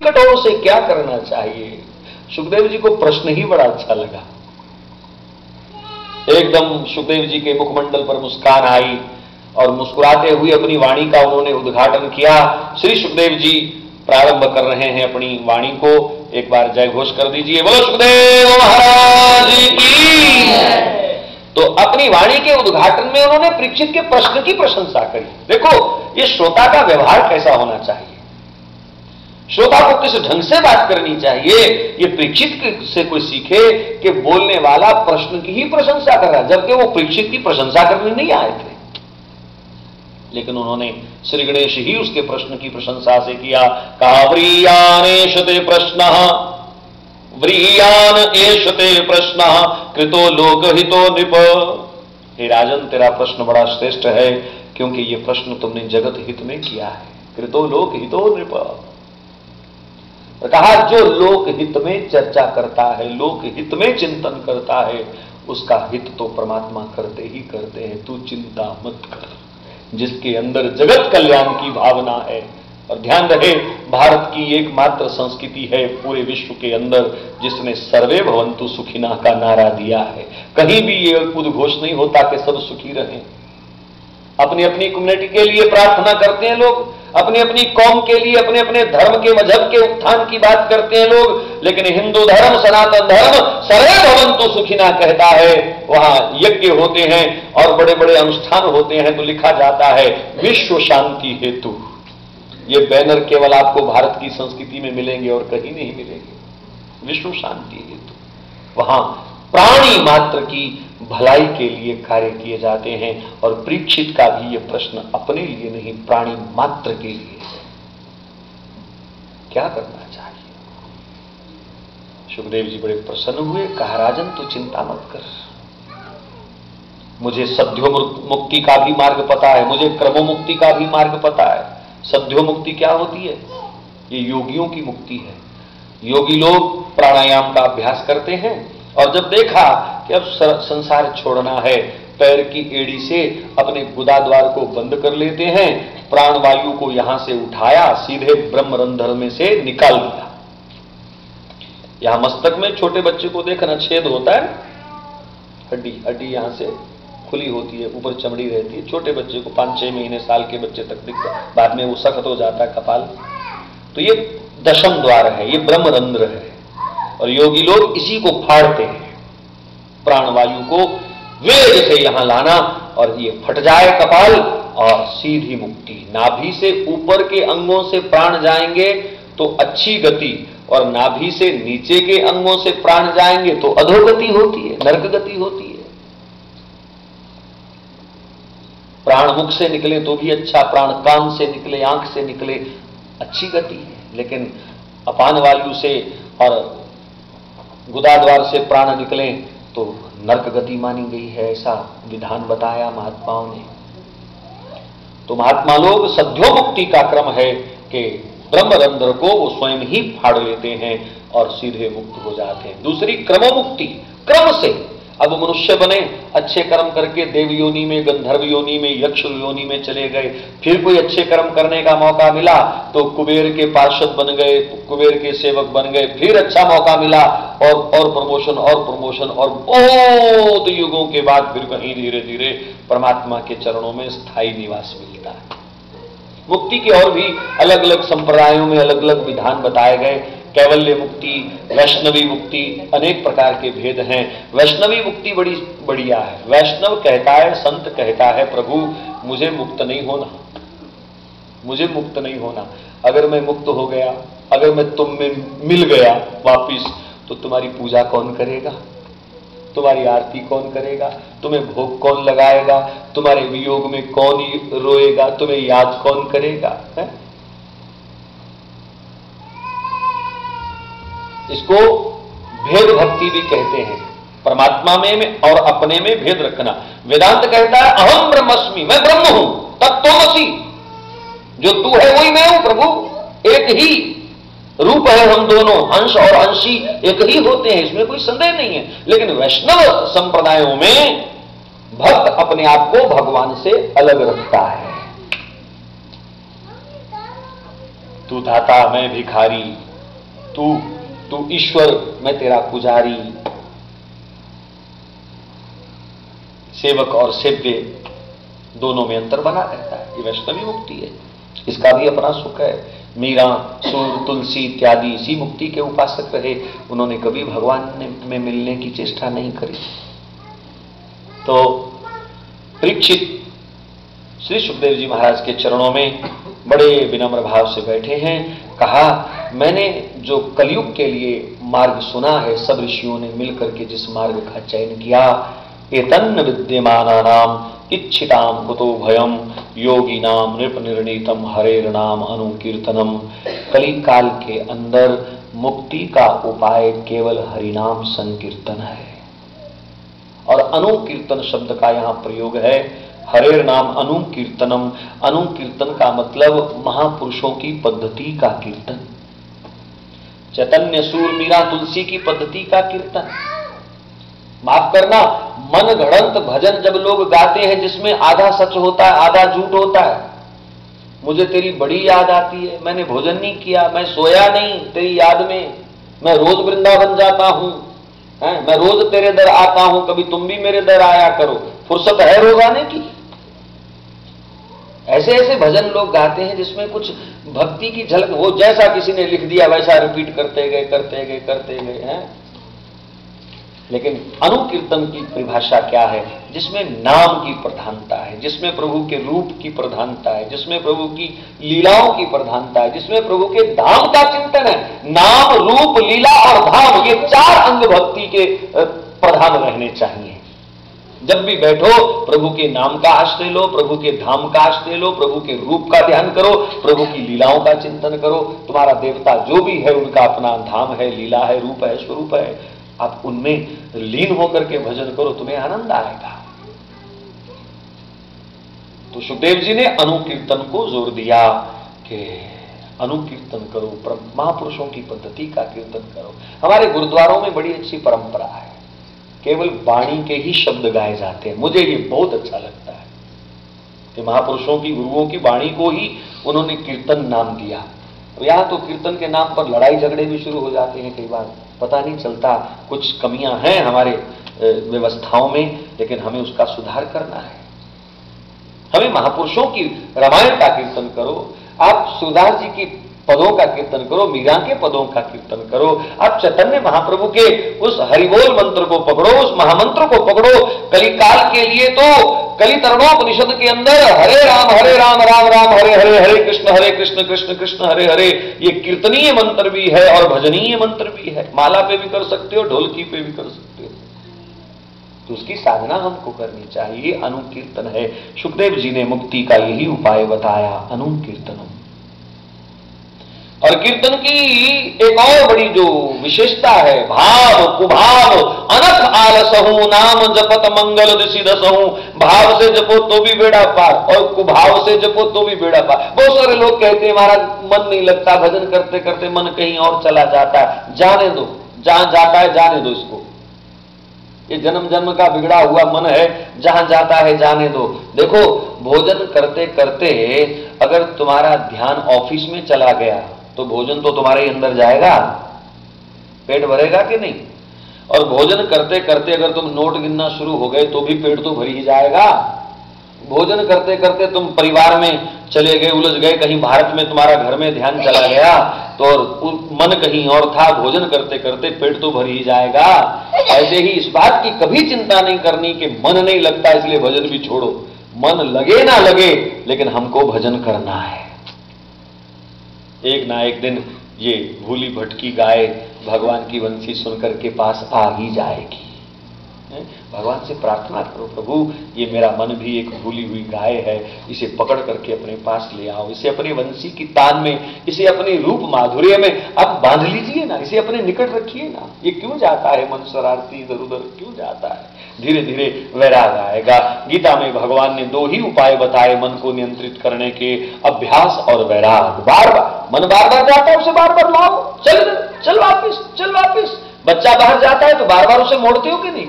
कठोर से क्या करना चाहिए? सुखदेव जी को प्रश्न ही बड़ा अच्छा लगा। एकदम सुखदेव जी के मुखमंडल पर मुस्कान आई और मुस्कुराते हुए अपनी वाणी का उन्होंने उद्घाटन किया। श्री सुखदेव जी प्रारंभ कर रहे हैं अपनी वाणी को। एक बार जय घोष कर दीजिए, बोलो सुखदेव महाराज की। तो अपनी वाणी के उद्घाटन में उन्होंने परीक्षित के प्रश्न की प्रशंसा करी। देखो ये श्रोता का व्यवहार कैसा होना चाहिए, श्रोता को किस ढंग से बात करनी चाहिए, ये परीक्षित से कोई सीखे कि बोलने वाला प्रश्न की ही प्रशंसा कर रहा है, जबकि वो परीक्षित की प्रशंसा करने नहीं आए थे। लेकिन उन्होंने श्री गणेश ही उसके प्रश्न की प्रशंसा से किया। कहा व्रीयान एषते प्रश्न, व्रीयान एषते प्रश्न कृतो लोकहितो नृप। हे राजन, तेरा प्रश्न बड़ा श्रेष्ठ है, क्योंकि ये प्रश्न तुमने जगत हित में किया है। कृतो लोकहितो नृप। कहा जो लोक हित में चर्चा करता है, लोक हित में चिंतन करता है, उसका हित तो परमात्मा करते ही करते हैं। तू चिंता मत कर, जिसके अंदर जगत कल्याण की भावना है। और ध्यान रहे, भारत की एकमात्र संस्कृति है पूरे विश्व के अंदर जिसने सर्वे भवन्तु सुखिनः का नारा दिया है। कहीं भी ये उद्घोष नहीं होता कि सब सुखी रहें। अपनी अपनी कम्युनिटी के लिए प्रार्थना करते हैं लोग, अपनी अपनी कौम के लिए, अपने अपने धर्म के मजहब के उत्थान की बात करते हैं लोग, लेकिन हिंदू धर्म, सनातन धर्म सर्वे भवन्तु सुखिनः कहता है। वहां यज्ञ होते हैं और बड़े बड़े अनुष्ठान होते हैं, तो लिखा जाता है विश्व शांति हेतु। ये बैनर केवल आपको भारत की संस्कृति में मिलेंगे और कहीं नहीं मिलेंगे। विश्व शांति हेतु वहां प्राणी मात्र की भलाई के लिए कार्य किए जाते हैं। और परीक्षित का भी यह प्रश्न अपने लिए नहीं, प्राणी मात्र के लिए है। क्या करना चाहिए? सुखदेव जी बड़े प्रसन्न हुए। कहा राजन तू चिंता मत कर, मुझे सद्यो मुक्ति का भी मार्ग पता है, मुझे क्रमो मुक्ति का भी मार्ग पता है। सद्यो मुक्ति क्या होती है? ये योगियों की मुक्ति है। योगी लोग प्राणायाम का अभ्यास करते हैं और जब देखा कि अब संसार छोड़ना है, पैर की एड़ी से अपने गुदाद्वार को बंद कर लेते हैं, प्राणवायु को यहां से उठाया, सीधे ब्रह्मरंध्र में से निकाल दिया। यहां मस्तक में छोटे बच्चे को देखना छेद होता है, हड्डी हड्डी यहां से खुली होती है, ऊपर चमड़ी रहती है। छोटे बच्चे को 5-6 महीने साल के बच्चे तक दिखता है, बाद में वो सख्त हो जाता है कपाल। तो ये दशम द्वार है, ये ब्रह्मरंध्र है और योगी लोग इसी को फाड़ते हैं, प्राणवायु को वेग से यहां लाना और ये फट जाए कपाल और सीधी मुक्ति। नाभि से ऊपर के अंगों से प्राण जाएंगे तो अच्छी गति, और नाभि से नीचे के अंगों से प्राण जाएंगे तो अधोगति होती है, नरक गति होती है। प्राण मुख से निकले तो भी अच्छा, प्राण कान से निकले, आंख से निकले, अच्छी गति है। लेकिन अपान वायु से और गुदाद्वार से प्राण निकले तो नरक गति मानी गई है, ऐसा विधान बताया महात्माओं ने। तो महात्मा लोग सद्यो मुक्ति का क्रम है कि ब्रह्मरंध्र को वो स्वयं ही फाड़ लेते हैं और सीधे मुक्त हो जाते हैं। दूसरी क्रमो मुक्ति, क्रम से अब मनुष्य बने, अच्छे कर्म करके देव योनि में, गंधर्व योनि में, यक्ष योनि में चले गए। फिर कोई अच्छे कर्म करने का मौका मिला तो कुबेर के पार्षद बन गए, कुबेर के सेवक बन गए। फिर अच्छा मौका मिला और प्रमोशन और प्रमोशन, और बहुत युगों के बाद फिर कहीं धीरे धीरे परमात्मा के चरणों में स्थायी निवास मिलता है। मुक्ति के और भी अलग अलग संप्रदायों में अलग अलग विधान बताए गए। कैवल्य मुक्ति, वैष्णवी मुक्ति, अनेक प्रकार के भेद हैं। वैष्णवी मुक्ति बड़ी बढ़िया है। वैष्णव कहता है, संत कहता है, प्रभु मुझे मुक्त नहीं होना, मुझे मुक्त नहीं होना। अगर मैं मुक्त हो गया, अगर मैं तुम में मिल गया वापिस, तो तुम्हारी पूजा कौन करेगा, तुम्हारी आरती कौन करेगा, तुम्हें भोग कौन लगाएगा, तुम्हारे वियोग में कौन रोएगा, तुम्हें याद कौन करेगा है? इसको भेद भक्ति भी कहते हैं। परमात्मा में और अपने में भेद रखना। वेदांत कहता है अहम ब्रह्मस्मि, मैं ब्रह्म हूं, तत्त्वमसि, जो तू है वही मैं हूं। प्रभु एक ही रूप है, हम दोनों अंश और अंशी एक ही होते हैं, इसमें कोई संदेह नहीं है। लेकिन वैष्णव संप्रदायों में भक्त अपने आप को भगवान से अलग रखता है। तू दाता मैं भिखारी, तू तू ईश्वर मैं तेरा पुजारी। सेवक और सेव्य दोनों में अंतर बना रहता है। ये वैष्णवी मुक्ति है, इसका भी अपना सुख है। मीरा, सूर, तुलसी इत्यादि इसी मुक्ति के उपासक रहे, उन्होंने कभी भगवान में मिलने की चेष्टा नहीं करी। तो परीक्षित श्री सुखदेव जी महाराज के चरणों में बड़े विनम्र भाव से बैठे हैं। कहा, मैंने जो कलयुग के लिए मार्ग सुना है, सब ऋषियों ने मिलकर के जिस मार्ग का चयन किया, एतन्न विद्यमानानाम इच्छिताम कुतो भयम योगिनाम नृप निर्णीतम हरेर नाम अनुकीर्तनम। कली काल के अंदर मुक्ति का उपाय केवल हरिनाम संकीर्तन है। और अनुकीर्तन शब्द का यहां प्रयोग है, हरेर नाम अनुकीर्तनम। अनुकीर्तन का मतलब महापुरुषों की पद्धति का कीर्तन, चैतन्य, सूर, मीरा, तुलसी की पद्धति का कीर्तन। माफ करना, मन घड़ंत भजन जब लोग गाते हैं जिसमें आधा सच होता है आधा झूठ होता है। मुझे तेरी बड़ी याद आती है, मैंने भोजन नहीं किया, मैं सोया नहीं तेरी याद में, मैं रोज वृंदावन जाता हूं, मैं रोज तेरे दर आता हूं, कभी तुम भी मेरे दर आया करो, फुर्सत है रोज आने की। ऐसे ऐसे भजन लोग गाते हैं जिसमें कुछ भक्ति की झलक, वो जैसा किसी ने लिख दिया वैसा रिपीट करते गए करते गए करते गए हैं। लेकिन अनुकीर्तन की परिभाषा क्या है? जिसमें नाम की प्रधानता है, जिसमें प्रभु के रूप की प्रधानता है, जिसमें प्रभु की लीलाओं की प्रधानता है, जिसमें प्रभु के धाम का चिंतन है। नाम, रूप, लीला और धाम, ये चार अंग भक्ति के प्रधान रहने चाहिए। जब भी बैठो प्रभु के नाम का आश्रय लो, प्रभु के धाम का आश्रय लो, प्रभु के रूप का ध्यान करो, प्रभु की लीलाओं का चिंतन करो। तुम्हारा देवता जो भी है उनका अपना धाम है, लीला है, रूप है, स्वरूप है। आप उनमें लीन होकर के भजन करो, तुम्हें आनंद आएगा। तो सुखदेव जी ने अनुकीर्तन को जोर दिया कि अनुकीर्तन करो, महापुरुषों की पद्धति का कीर्तन करो। हमारे गुरुद्वारों में बड़ी अच्छी परंपरा है, केवल वाणी के ही शब्द गाए जाते हैं। मुझे ये बहुत अच्छा लगता है कि महापुरुषों की, गुरुओं की वाणी को ही उन्होंने कीर्तन नाम दिया। यहां तो कीर्तन के नाम पर लड़ाई झगड़े भी शुरू हो जाते हैं कई बार, पता नहीं चलता। कुछ कमियां हैं हमारे व्यवस्थाओं में, लेकिन हमें उसका सुधार करना है। हमें महापुरुषों की रामायण का कीर्तन करो, आप सुदास जी की पदों का कीर्तन करो, मीरा के पदों का कीर्तन करो, आप चैतन्य महाप्रभु के उस हरिबोल मंत्र को पकड़ो, उस महामंत्र को पकड़ो। कलिकाल के लिए तो कलि तरणोपनिषद के अंदर हरे राम राम राम हरे हरे, हरे कृष्ण कृष्ण कृष्ण हरे हरे, ये कीर्तनीय मंत्र भी है और भजनीय मंत्र भी है। माला पे भी कर सकते हो, ढोलकी पे भी कर सकते हो। तो उसकी साधना हमको करनी चाहिए। अनुकीर्तन है। सुखदेव जी ने मुक्ति का यही उपाय बताया, अनुकीर्तनम। और कीर्तन की एक और बड़ी जो विशेषता है, भाव कुभाव अनथ आलसहु नाम जपत मंगल दिशि दसहु। भाव से जपो तो भी बेड़ा पार, और कुभाव से जपो तो भी बेड़ा पार। बहुत सारे लोग कहते हैं महाराज मन नहीं लगता, भजन करते करते मन कहीं और चला जाता है। जाने दो, जहां जाता है जाने दो इसको। ये जन्म जन्म का बिगड़ा हुआ मन है, जहां जाता है जाने दो। देखो, भोजन करते करते अगर तुम्हारा ध्यान ऑफिस में चला गया तो भोजन तो तुम्हारे अंदर जाएगा, पेट भरेगा कि नहीं? और भोजन करते करते अगर तुम नोट गिनना शुरू हो गए तो भी पेट तो भर ही जाएगा। भोजन करते करते तुम परिवार में चले गए, उलझ गए, कहीं भारत में तुम्हारा घर में ध्यान चला गया तो मन कहीं और था। भोजन करते करते पेट तो भर ही जाएगा। ऐसे ही इस बात की कभी चिंता नहीं करनी कि मन नहीं लगता इसलिए भजन भी छोड़ो। मन लगे ना लगे, लेकिन हमको भजन करना है। एक ना एक दिन ये भूली भटकी गाय भगवान की वंशी सुनकर के पास आ ही जाएगी। भगवान से प्रार्थना करो, प्रभु ये मेरा मन भी एक भूली हुई गाय है, इसे पकड़ करके अपने पास ले आओ, इसे अपने वंशी की तान में, इसे अपने रूप माधुर्य में आप बांध लीजिए ना, इसे अपने निकट रखिए ना। ये क्यों जाता है मन शरारती, इधर उधर क्यों जाता है? धीरे धीरे वैराग आएगा। गीता में भगवान ने दो ही उपाय बताए मन को नियंत्रित करने के, अभ्यास और वैराग। बार बार मन बार बार जाता है, उसे बार बार लाओ, चल चल वापिस, चल वापिस। बच्चा बाहर जाता है तो बार बार उसे मोड़ते हो कि नहीं?